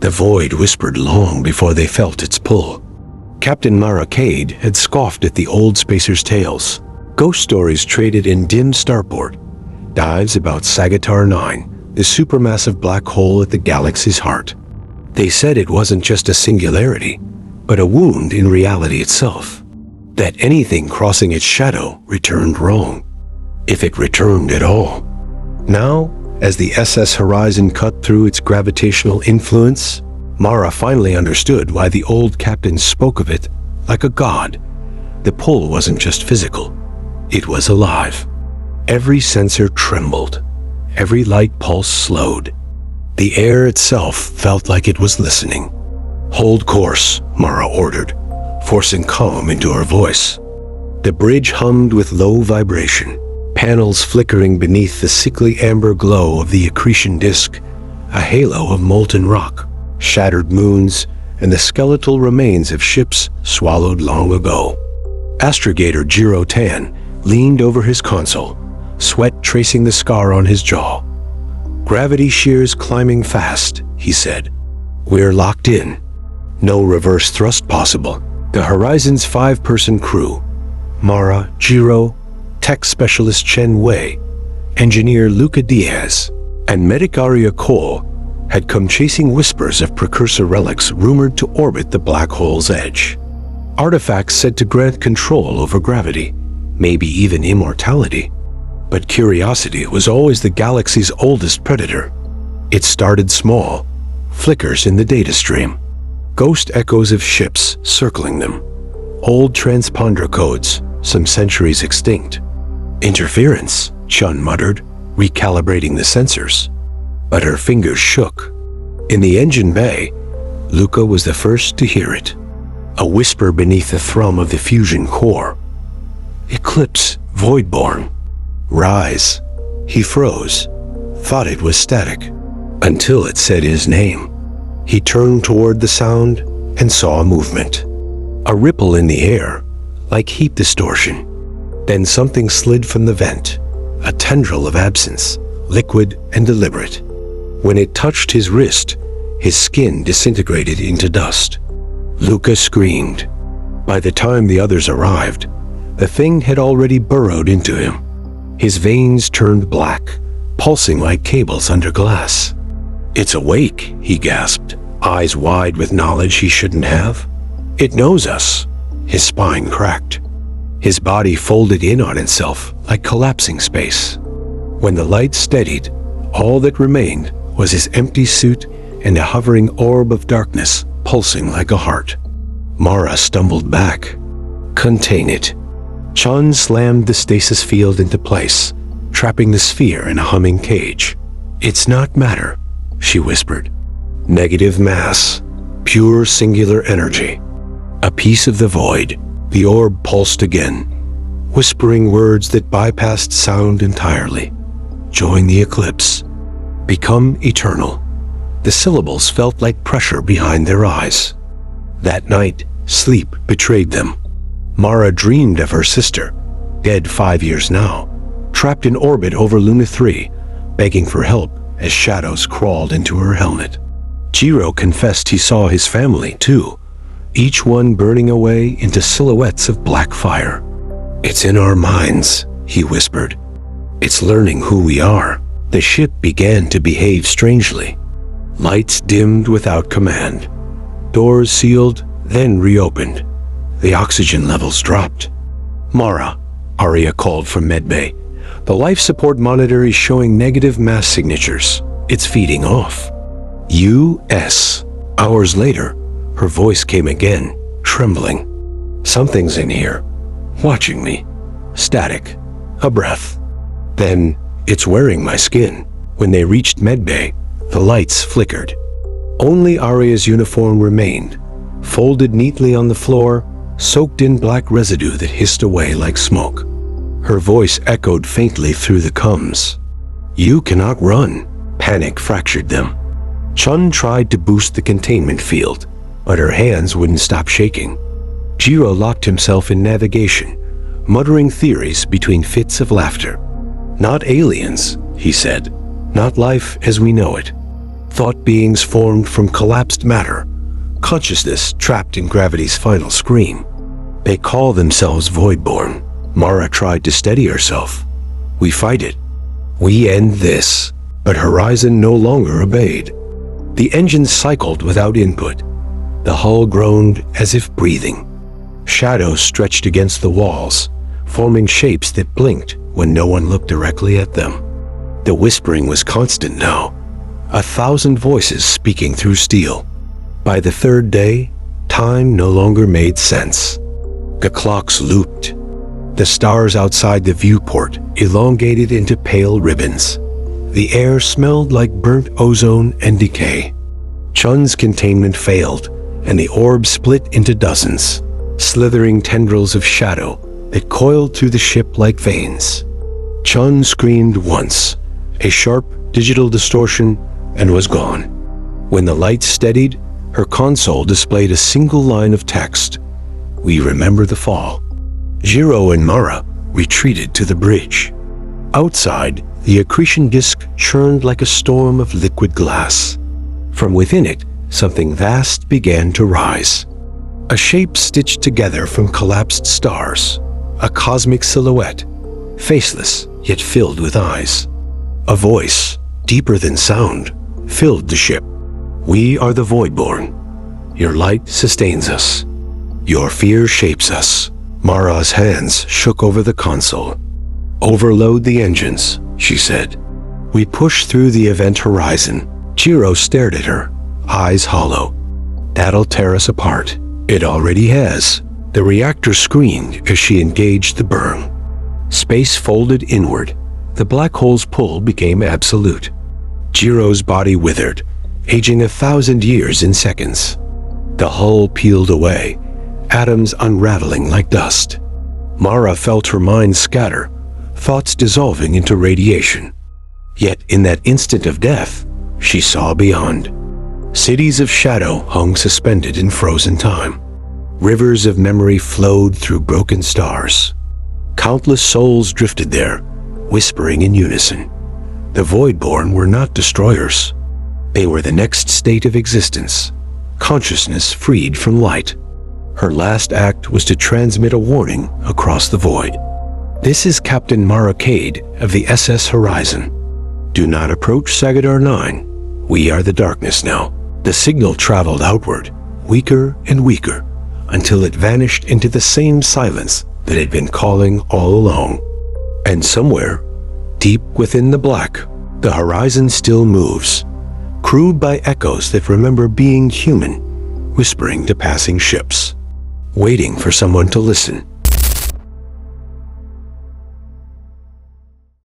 The void whispered long before they felt its pull. Captain Mara Cade had scoffed at the old spacer's tales. Ghost stories traded in dim starport. Dives about Sagitar 9, the supermassive black hole at the galaxy's heart. They said it wasn't just a singularity, but a wound in reality itself. That anything crossing its shadow returned wrong, if it returned at all. Now, as the SS Horizon cut through its gravitational influence, Mara finally understood why the old captain spoke of it like a god. The pull wasn't just physical, it was alive. Every sensor trembled, every light pulse slowed. The air itself felt like it was listening. "Hold course," Mara ordered, forcing calm into her voice. The bridge hummed with low vibration, panels flickering beneath the sickly amber glow of the accretion disk, a halo of molten rock, shattered moons, and the skeletal remains of ships swallowed long ago. Astrogator Jiro Tan leaned over his console, sweat tracing the scar on his jaw. "Gravity shear's climbing fast," he said. "We're locked in. No reverse thrust possible." The Horizon's 5-person crew, Mara, Jiro, tech specialist Chen Wei, engineer Luca Diaz, and medic Aria Cole, had come chasing whispers of precursor relics rumored to orbit the black hole's edge. Artifacts said to grant control over gravity, maybe even immortality. But curiosity was always the galaxy's oldest predator. It started small, flickers in the data stream, ghost echoes of ships circling them, old transponder codes, some centuries extinct. "Interference," Chun muttered, recalibrating the sensors. But her fingers shook. In the engine bay, Luca was the first to hear it. A whisper beneath the thrum of the fusion core. "Eclipse, Voidborn. Rise." He froze, thought it was static, until it said his name. He turned toward the sound and saw a movement. A ripple in the air, like heat distortion. Then something slid from the vent, a tendril of absence, liquid and deliberate. When it touched his wrist, his skin disintegrated into dust. Luca screamed. By the time the others arrived, the thing had already burrowed into him. His veins turned black, pulsing like cables under glass. "It's awake," he gasped, eyes wide with knowledge he shouldn't have. "It knows us." His spine cracked. His body folded in on itself like collapsing space. When the light steadied, all that remained was his empty suit and a hovering orb of darkness pulsing like a heart. Mara stumbled back. "Contain it." Chun slammed the stasis field into place, trapping the sphere in a humming cage. "It's not matter," she whispered. "Negative mass, pure singular energy. A piece of the void." The orb pulsed again, whispering words that bypassed sound entirely. "Join the eclipse. Become eternal." The syllables felt like pressure behind their eyes. That night, sleep betrayed them. Mara dreamed of her sister, dead 5 years now, trapped in orbit over Luna 3, begging for help as shadows crawled into her helmet. Jiro confessed he saw his family, too, each one burning away into silhouettes of black fire. "It's in our minds," he whispered. "It's learning who we are." The ship began to behave strangely. Lights dimmed without command. Doors sealed, then reopened. The oxygen levels dropped. "Mara," Aria called from medbay. "The life support monitor is showing negative mass signatures. It's feeding off." U.S. Hours later, her voice came again, trembling. "Something's in here, watching me. Static. A breath. Then, it's wearing my skin." When they reached medbay, the lights flickered. Only Aria's uniform remained, folded neatly on the floor, soaked in black residue that hissed away like smoke. Her voice echoed faintly through the coms. "You cannot run." Panic fractured them. Chun tried to boost the containment field, but her hands wouldn't stop shaking. Jiro locked himself in navigation, muttering theories between fits of laughter. "Not aliens," he said. "Not life as we know it. thought beings formed from collapsed matter, consciousness trapped in gravity's final scream. They call themselves Voidborn. Mara tried to steady herself. We fight it. We end this. But Horizon no longer obeyed. The engines cycled without input. The hull groaned as if breathing. Shadows stretched against the walls, forming shapes that blinked when no one looked directly at them. The whispering was constant now, 1,000 voices speaking through steel. By the third day, time no longer made sense. The clocks looped. The stars outside the viewport elongated into pale ribbons. The air smelled like burnt ozone and decay. Chun's containment failed, and the orb split into dozens, slithering tendrils of shadow that coiled through the ship like veins. Chun screamed once, a sharp digital distortion, and was gone. When the light steadied, her console displayed a single line of text. We remember the fall. Jiro and Mara retreated to the bridge. Outside, the accretion disk churned like a storm of liquid glass. From within it, something vast began to rise. A shape stitched together from collapsed stars, a cosmic silhouette, faceless yet filled with eyes. A voice, deeper than sound, filled the ship. We are the Voidborn. Your light sustains us. Your fear shapes us. Mara's hands shook over the console. Overload the engines, she said. We pushed through the event horizon. Jiro stared at her, eyes hollow. That'll tear us apart. It already has. The reactor screamed as she engaged the burn. Space folded inward. The black hole's pull became absolute. Jiro's body withered, aging 1,000 years in seconds. The hull peeled away, atoms unraveling like dust. Mara felt her mind scatter, thoughts dissolving into radiation. Yet in that instant of death, she saw beyond. Cities of shadow hung suspended in frozen time. Rivers of memory flowed through broken stars. Countless souls drifted there, whispering in unison. The Voidborn were not destroyers. They were the next state of existence, consciousness freed from light. Her last act was to transmit a warning across the void. This is Captain Mara Cade of the SS Horizon. Do not approach Sagadar 9. We are the darkness now. The signal traveled outward, weaker and weaker, until it vanished into the same silence that had been calling all along. And somewhere, deep within the black, the horizon still moves, crewed by echoes that remember being human, whispering to passing ships, waiting for someone to listen.